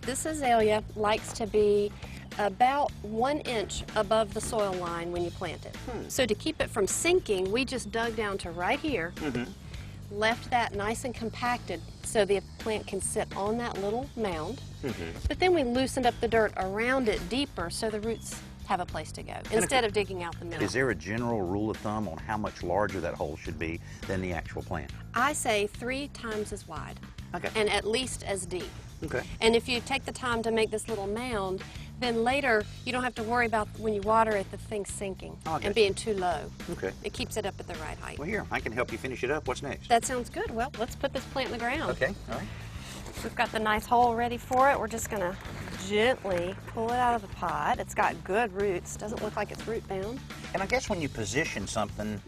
This azalea likes to be about 1 inch above the soil line when you plant it. So to keep it from sinking, we just dug down to right here, left that nice and compacted so the plant can sit on that little mound. But then we loosened up the dirt around it deeper so the roots have a place to go instead of digging out the middle. Is there a general rule of thumb on how much larger that hole should be than the actual plant? I say 3 times as wide and at least as deep. And if you take the time to make this little mound, then later you don't have to worry about when you water it, the thing sinking and being too low. It keeps it up at the right height. Well, here, I can help you finish it up. What's next? That sounds good. Well, let's put this plant in the ground. Okay, all right. We've got the nice hole ready for it. We're just going to gently pull it out of the pot. It's got good roots. Doesn't look like it's root bound. And I guess when you position something,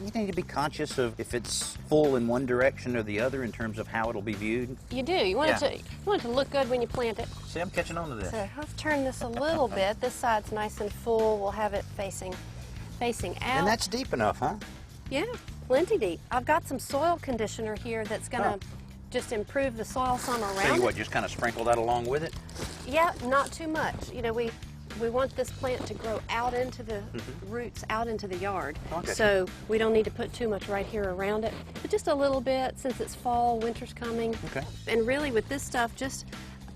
you need to be conscious of if it's full in one direction or the other in terms of how it'll be viewed. You do. You want it to look good when you plant it. See, I'm catching on to this. So let's turn this a little bit. This side's nice and full. We'll have it facing out. And that's deep enough, huh? Yeah, plenty deep. I've got some soil conditioner here that's going to just improve the soil some around So you what, just kind of sprinkle that along with it? Yeah, not too much. You know, we want this plant to grow out into the roots, out into the yard. So we don't need to put too much right here around it, but just a little bit since it's fall, winter's coming. And really with this stuff, just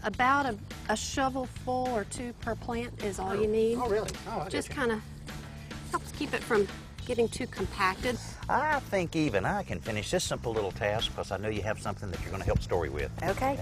about a shovel full or 2 per plant is all you need. Oh, really? Oh, I just kind of helps keep it from getting too compacted. I think even I can finish this simple little task because I know you have something that you're going to help Story with. Okay.